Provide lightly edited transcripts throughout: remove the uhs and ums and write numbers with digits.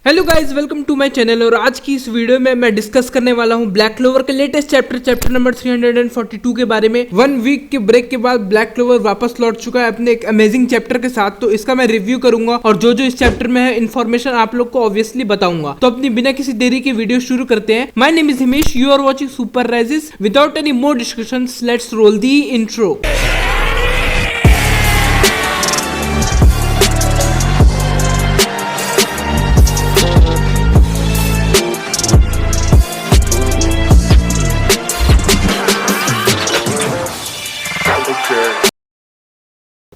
Hello guys, welcome to my channel. और आज की इस वीडियो में मैं डिस्कस करने वाला हूं ब्लैक क्लोवर के लेटेस्ट चैप्टर नंबर 342 के बारे में। 1 वीक के ब्रेक के बाद ब्लैक क्लोवर वापस लौट चुका है अपने एक अमेजिंग चैप्टर के साथ, तो इसका मैं रिव्यू करूंगा और जो जो इस चैप्टर में है इन्फॉर्मेशन आप लोग को ऑब्वियसली बताऊंगा। तो अपनी बिना किसी देरी के वीडियो शुरू करते हैं। My name is Himesh, you are watching Super Rises. Without any more discussions, let's roll the intro.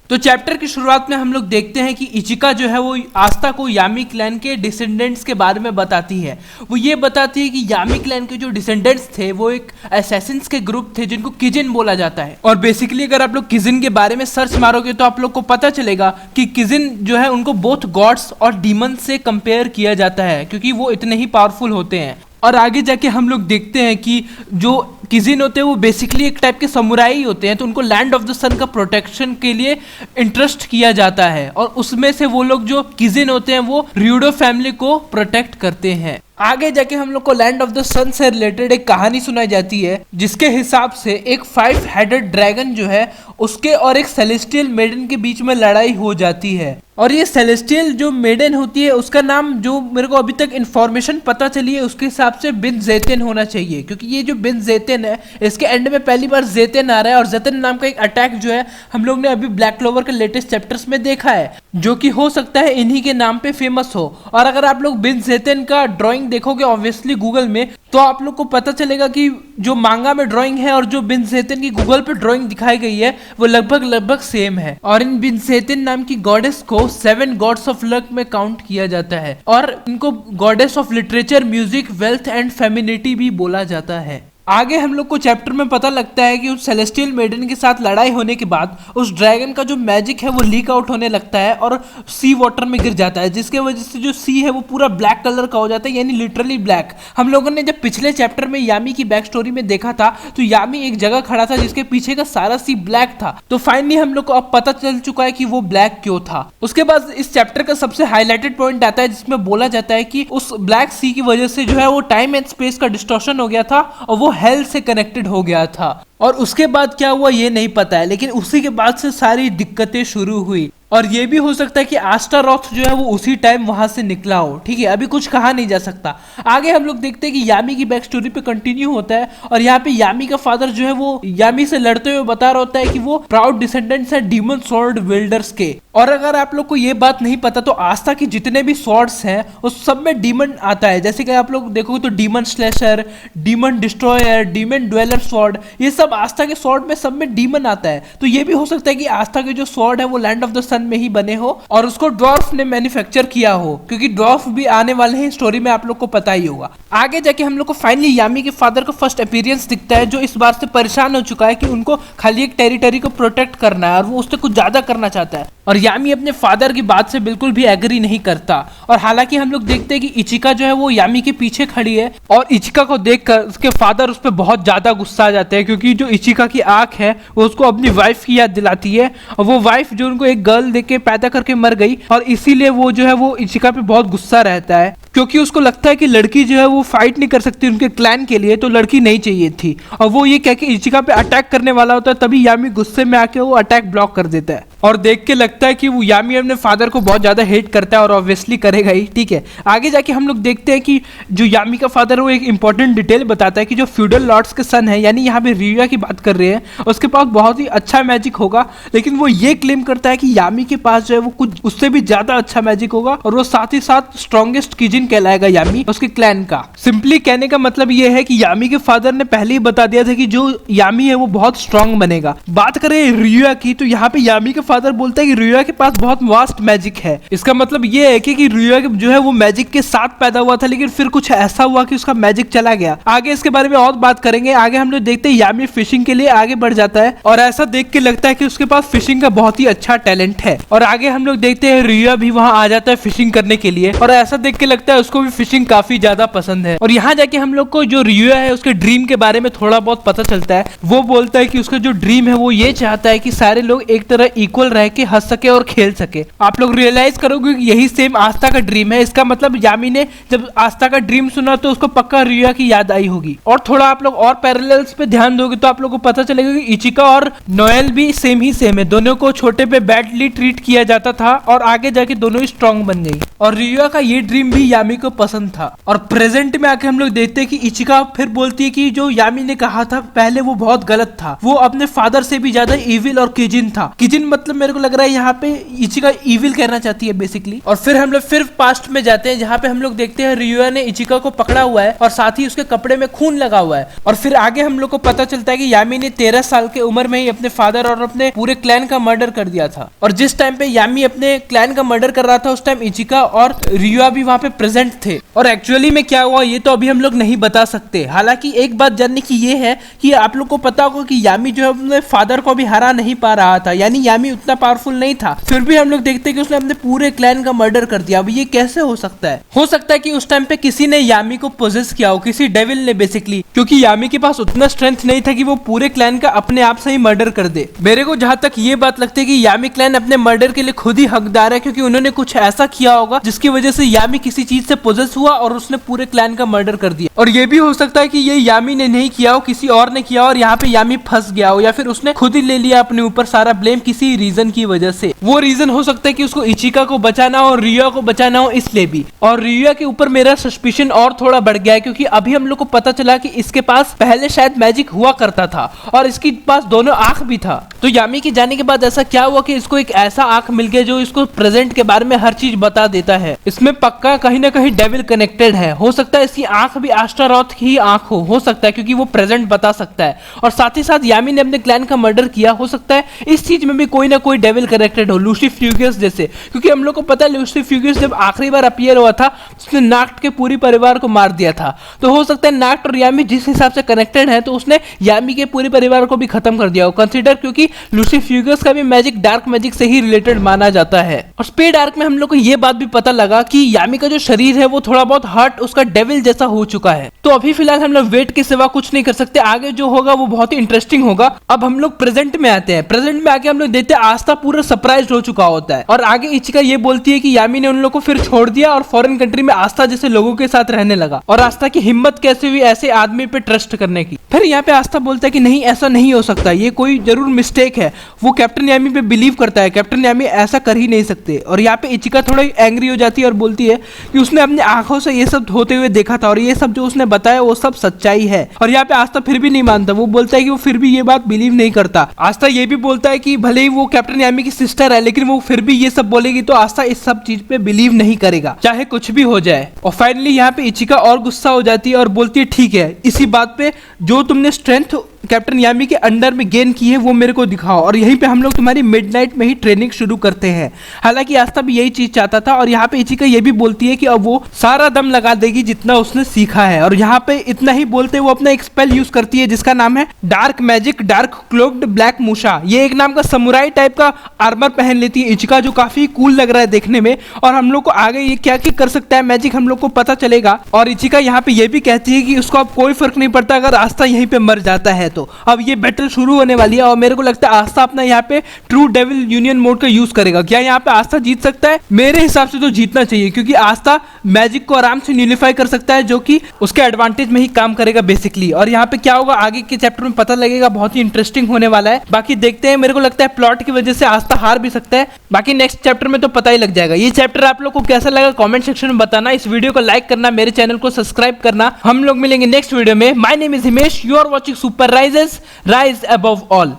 तो चैप्टर की शुरुआत में हम लोग देखते हैं कि इचिका जो है वो आस्था को यामी क्लैन के डिसेंडेंट्स के बारे में बताती है। वो ये बताती है कि यामी क्लैन के जो डिसेंडेंट्स थे वो एक असैसिन्स के ग्रुप थे जिनको किजिन बोला जाता है। और बेसिकली अगर आप लोग किजिन के बारे में सर्च मारोगे तो आप लोग को पता चलेगा कि किजिन जो है उनको बोथ गॉड्स और डीमन से कंपेयर किया जाता है क्योंकि वो इतने ही पावरफुल होते हैं। और आगे जाके हम लोग देखते हैं कि जो किजिन होते हैं वो बेसिकली एक टाइप के समुराई होते हैं, तो उनको लैंड ऑफ द सन का प्रोटेक्शन के लिए इंटरेस्ट किया जाता है और उसमें से वो लोग जो किजिन होते हैं वो रियूडो फैमिली को प्रोटेक्ट करते हैं। आगे जाके हम लोग को लैंड ऑफ द सन से रिलेटेड एक कहानी सुनाई जाती है जिसके हिसाब से एक 5 हेडेड ड्रैगन जो है उसके और एक सेलेस्टियल मेडन के बीच में लड़ाई हो जाती है। और ये सेलेस्टियल जो मेडन होती है उसका नाम जो मेरे को अभी तक इन्फॉर्मेशन पता चली है उसके हिसाब से बिन ज़ेतिन होना चाहिए, क्योंकि ये जो बिन ज़ेतिन है इसके एंड में पहली बार ज़ेतिन आ रहा है और ज़ेतिन नाम का एक अटैक जो है हम लोग ने अभी ब्लैक क्लोवर के लेटेस्ट चैप्टर्स में देखा है जो कि हो सकता है इन्हीं के नाम पे फेमस हो। और अगर आप लोग बिन ज़ेतिन का ड्राइंग देखोगे ऑब्वियसली गूगल में तो आप लोग को पता चलेगा कि जो मांगा में ड्राइंग है और जो बिन ज़ेतिन की गूगल पे ड्राइंग दिखाई गई है वो लगभग सेम है। और इन बिन ज़ेतिन नाम की गॉडेस को 7 गॉड्स ऑफ लक में काउंट किया जाता है और इनको goddess of literature, music, wealth and femininity भी बोला जाता है। आगे हम लोग को चैप्टर में पता लगता है कि उस सेलेस्टियल मेडन के साथ लड़ाई होने के बाद उस ड्रैगन का जो मैजिक है वो लीक आउट होने लगता है और सी वाटर में गिर जाता है, जिसके वजह से जो सी है वो पूरा ब्लैक कलर का हो जाता है, यानी लिटरली ब्लैक। हम लोगों ने जब पिछले चैप्टर में यामी की बैक स्टोरी में देखा था तो यामी एक जगह खड़ा था जिसके पीछे का सारा सी ब्लैक था। तो फाइनली हम लोग को अब पता चल चुका है कि वो ब्लैक क्यों था। उसके बाद इस चैप्टर का सबसे हाईलाइटेड पॉइंट आता है जिसमें बोला जाता है कि उस ब्लैक सी की वजह से जो है वो टाइम एंड स्पेस का डिस्टॉर्शन हो गया था और वो हेल से कनेक्टेड हो गया था। और उसके बाद क्या हुआ ये नहीं पता है, लेकिन उसी के बाद से सारी दिक्कतें शुरू हुई। और ये भी हो सकता है कि आस्टारोथ जो है वो उसी टाइम वहां से निकला हो। ठीक है, अभी कुछ कहा नहीं जा सकता। आगे हम लोग देखते हैं कि यामी की बैक स्टोरी पे कंटिन्यू होता है और यहाँ पे यामी का फादर जो है वो यामी से लड़ते हुए बता रहा होता है कि वो प्राउड डिसेंडेंट्स है डीमन स्वॉर्ड विल्डर्स के। और अगर आप लोग को ये बात नहीं पता तो आस्था के जितने भी स्वॉर्ड्स हैं उस सब में डीमन आता है। जैसे कि आप लोग देखोगे तो demon slasher, demon destroyer, demon dweller sword, ये सब आस्था के स्वॉर्ड में सब में डीमन आता है। तो ये भी हो सकता है कि आस्था के जो स्वॉर्ड है वो लैंड ऑफ द सन में ही बने हो और उसको ड्वार्फ ने मैन्युफैक्चर किया हो, क्योंकि ड्वार्फ भी आने वाले हैं स्टोरी में, आप लोग को पता ही होगा। आगे जाके हम लोग को फाइनली यामी के फादर का फर्स्ट अपीयरेंस दिखता है जो इस बार से परेशान हो चुका है कि उनको खाली एक टेरिटरी को प्रोटेक्ट करना है और वो उससे कुछ ज्यादा करना चाहता है। और यामी अपने फादर की बात से बिल्कुल भी एग्री नहीं करता। और हालांकि हम लोग देखते हैं कि इचिका जो है वो यामी के पीछे खड़ी है और इचिका को देखकर उसके फादर उस पर बहुत ज्यादा गुस्सा आ जाते हैं, क्योंकि जो इचिका की आंख है वो उसको अपनी वाइफ की याद दिलाती है और वो वाइफ जो उनको एक गर्ल देके पैदा करके मर गई और इसीलिए वो जो है वो इचिका पे बहुत गुस्सा रहता है, क्योंकि उसको लगता है कि लड़की जो है वो फाइट नहीं कर सकती उनके क्लैन के लिए, तो लड़की नहीं चाहिए थी। और वो ये कह के इचिका पे अटैक करने वाला होता है, तभी यामी गुस्से में आके वो अटैक ब्लॉक कर देता है। और देख के लगता है कि वो यामी अपने फादर को बहुत ज्यादा हेट करता है और ऑब्वियसली करेगा ही। ठीक है, आगे जाके हम लोग देखते हैं कि जो यामी का फादर वो एक इंपॉर्टेंट डिटेल बताता है कि जो फ्यूडल लॉर्ड्स के सन है, यानी यहाँ पे रियुया की बात कर रहे हैं, उसके पास बहुत ही अच्छा मैजिक होगा, लेकिन वो ये क्लेम करता है कि यामी के पास जो है वो कुछ उससे भी ज्यादा अच्छा मैजिक होगा और वो साथ ही साथ स्ट्रॉन्गेस्ट किजिन कहलाएगा यामी उसके क्लैन का। सिंपली कहने का मतलब ये है कि यामी के फादर ने पहले ही बता दिया था कि जो यामी है वो बहुत स्ट्रांग बनेगा। बात करें रियुया की तो यहाँ पे यामी के फादर बोलता है कि रियुया के पास बहुत वास्ट मैजिक है। इसका मतलब ये है कि रियुया जो है वो मैजिक के साथ पैदा हुआ था, लेकिन फिर कुछ ऐसा हुआ कि उसका मैजिक चला गया। आगे इसके बारे में और बात करेंगे। आगे हम लोग देखते हैं यामी फिशिंग के लिए आगे बढ़ जाता है और ऐसा देख के लगता है कि उसके पास फिशिंग का बहुत ही अच्छा टैलेंट है। और आगे हम लोग देखते हैं रियुया भी वहां आ जाता है फिशिंग करने के लिए और ऐसा देख के लगता है उसको भी फिशिंग काफी ज्यादा पसंद है। और यहाँ जाके हम लोग को जो रियुया है उसके ड्रीम के बारे में थोड़ा बहुत पता चलता है। वो बोलता है कि उसका जो ड्रीम है वो ये चाहता है कि सारे लोग एक तरह इक्वल इक्वल रह के हंस सके और खेल सके। आप लोग रियलाइज करोगे कि यही सेम आस्था का ड्रीम है। इसका मतलब यामी ने जब आस्था का ड्रीम सुना तो उसको पक्का रिया की याद आई होगी। और थोड़ा आप लोग और पैरेलल्स पे ध्यान दोगे तो आप लोगों को पता चलेगा कि इचिका और नोएल भी सेम ही सेम है। दोनों को छोटे पे बैडली ट्रीट किया जाता था और आगे जाके दोनों ही स्ट्रांग बन गई। और रिया का ये ड्रीम भी यामी को पसंद था। और प्रेजेंट में आके हम लोग देखते हैं कि इचिका फिर बोलती है कि जो यामी ने कहा था पहले वो बहुत गलत था। वो अपने फादर से भी ज्यादा इविल और किजिन था। किजिन मतलब मेरे को लग रहा है यहाँ पे इचिका इविल कहना चाहती है बेसिकली। और फिर हम लोग फिर पास्ट में जाते हैं जहाँ पे हम लोग देखते हैं रिया ने इचिका को पकड़ा हुआ है और साथ ही उसके कपड़े में खून लगा हुआ है। और फिर आगे हम लोग को पता चलता है कि यामी ने 13 साल की उम्र में ही अपने फादर और अपने पूरे क्लैन का मर्डर कर दिया था। और जिस टाइम पे यामी अपने क्लैन का मर्डर कर रहा था उस टाइम इचिका और रिया भी वहाँ पे प्रेजेंट थे। और एक्चुअली में क्या हुआ ये तो अभी हम लोग नहीं बता सकते। हालांकि एक बात जानने की ये है कि आप लोग को पता होगा कि यामी जो है अपने फादर को भी हरा नहीं पा रहा था, यानी यामी उतना पावरफुल नहीं था। फिर भी हम लोग देखते हैं कि उसने अपने पूरे क्लैन का मर्डर कर दिया। अब ये कैसे हो सकता है? हो सकता है कि उस टाइम पे किसी ने यामी को पोजेस किया हो, किसी डेविल ने बेसिकली, क्योंकि यामी के पास उतना स्ट्रेंथ नहीं था कि वो पूरे क्लैन का अपने आप से ही मर्डर कर दे। मेरे को जहां तक ये बात लगती है कि यामी क्लैन अपने मर्डर के लिए खुद ही हकदार है, क्योंकि उन्होंने कुछ ऐसा किया होगा जिसकी वजह से यामी किसी चीज से पोजेस हुआ और उसने पूरे क्लैन का मर्डर कर दिया। और ये भी हो सकता है कि ये यामी ने नहीं किया हो, किसी और ने किया हो और यहाँ पे यामी फंस गया हो, या फिर उसने खुद ही ले लिया अपने ऊपर सारा ब्लेम किसी रीजन की वजह से। वो रीजन हो सकता है कि उसको इचिका को बचाना हो और रिया को बचाना हो इसलिए भी। और रिया के ऊपर मेरा सस्पिशन और थोड़ा बढ़ गया है, क्योंकि अभी हम लोग को पता चला कि इसके पास पहले शायद मैजिक हुआ करता था और इसके पास दोनों आंख भी था। तो यामी के जाने के बाद ऐसा क्या हुआ कि इसको एक ऐसा आंख मिल गया जो इसको प्रेजेंट के बारे में हर चीज बता देता है। इसमें पक्का कहीं ना कहीं डेविल कनेक्टेड है। हो सकता है इसकी आंख भी आस्टारोथ की आंख हो सकता है, क्योंकि वो प्रेजेंट बता सकता है। और साथ ही साथ यामी ने अपने क्लैन का मर्डर किया, हो सकता है इस चीज में भी कोई ना कोई डेविल कनेक्टेड हो, लूसी फ्यूगियस जैसे। क्योंकि हम लोग को पता है लूसी फ्यूगियस जब आखिरी बार अपीयर हुआ था उसने नाक्ट के पूरी परिवार को मार दिया था। तो हो सकता है नाक्ट और यामी जिस हिसाब से कनेक्टेड है तो उसने यामी के पूरे परिवार को भी खत्म कर दिया हो, कंसीडर, क्योंकि लूसी फ्यूगियस का भी मैजिक डार्क मैजिक से ही रिलेटेड माना जाता है। और स्पेड आर्क में हम लोग को यह बात भी पता लगा कि यामी का जो शरीर है वो थोड़ा बहुत हर्ट उसका डेविल जैसा हो चुका है। तो अभी फिलहाल हम लोग वेट के सिवा कुछ नहीं कर सकते। आगे जो होगा वो बहुत ही इंटरेस्टिंग होगा। अब हम लोग प्रेजेंट में आते हैं। प्रेजेंट में आके हम लोग देखते हैं आस्था पूरा सरप्राइज हो चुका होता है और आगे इचिका ये बोलती है कि यामी ने उन लोगों को फिर छोड़ दिया और फॉरेन कंट्री में आस्था जैसे लोगों के साथ रहने लगा। और आस्था की हिम्मत कैसे हुई ऐसे आदमी पे ट्रस्ट करने की। फिर यहाँ पे आस्था बोलता है कि नहीं ऐसा नहीं हो सकता, ये कोई जरूर मिस्टेक है। वो कैप्टन यामी पे बिलीव करता है, कैप्टन यामी ऐसा कर ही नहीं सकते। और यहाँ पे इचिका थोड़ा एंग्री हो जाती है और बोलती है कि उसने अपनी आंखों से ये सब होते हुए देखा था और ये सब जो उसने बताया वो सब सच्चाई है। और यहाँ पे आस्था फिर भी नहीं मानता। वो बोलता है कि वो फिर भी ये बात बिलीव नहीं करता। आस्था ये भी बोलता है कि भले ही वो कैप्टन यामी की सिस्टर है लेकिन वो फिर भी ये सब बोलेगी तो आस्था इस सब चीज पे बिलीव नहीं करेगा, चाहे कुछ भी हो जाए। और फाइनली यहाँ पे इचिका और गुस्सा हो जाती है और बोलती है ठीक है, इसी बात पे जो तुमने स्ट्रेंथ कैप्टन यामी के अंडर में गेन की है वो मेरे को दिखाओ और यहीं पे हम लोग तुम्हारी मिडनाइट में ही ट्रेनिंग शुरू करते हैं। हालांकि आस्था भी यही चीज चाहता था और यहाँ पे इचिका ये भी बोलती है कि अब वो सारा दम लगा देगी जितना उसने सीखा है। और यहाँ पे इतना ही बोलते वो अपना एक स्पेल यूज करती है जिसका नाम है dark magic dark cloaked black मूशा। ये एक नाम का समुराई टाइप का आर्मर पहन लेती है इचिका, जो काफी कूल लग रहा है देखने में। और हम लोग को आगे ये क्या क्या कर सकता है मैजिक हम लोग को पता चलेगा। और इचिका यहाँ पे ये भी कहती है कि उसको अब कोई फर्क नहीं पड़ता अगर आस्था यहीं पे मर जाता है। तो अब ये बैटल शुरू होने वाली है और मेरे को लगता है आस्था अपना यहाँ पे ट्रू डेविल यूनियन मोड का यूज करेगा। क्या यहाँ पे आस्था जीत सकता है? मेरे हिसाब से तो जीतना चाहिए, क्योंकि आस्था मैजिक को आराम से न्यूलिफाई कर सकता है जो कि उसके एडवांटेज में ही काम करेगा बेसिकली। और यहाँ पे क्या होगा आगे के चैप्टर में पता लगेगा, बहुत ही इंटरेस्टिंग होने वाला है। बाकी देखते हैं, मेरे को लगता है प्लॉट की वजह से आस्था हार भी सकता है, बाकी नेक्स्ट चैप्टर में तो पता ही लग जाएगा। ये चैप्टर आप लोग को कैसा लगा कमेंट सेक्शन में बताना। इस वीडियो को लाइक करना, मेरे चैनल को सब्सक्राइब करना। हम लोग मिलेंगे नेक्स्ट वीडियो में। My name is Himesh, you are watching Super Rises, rise above all.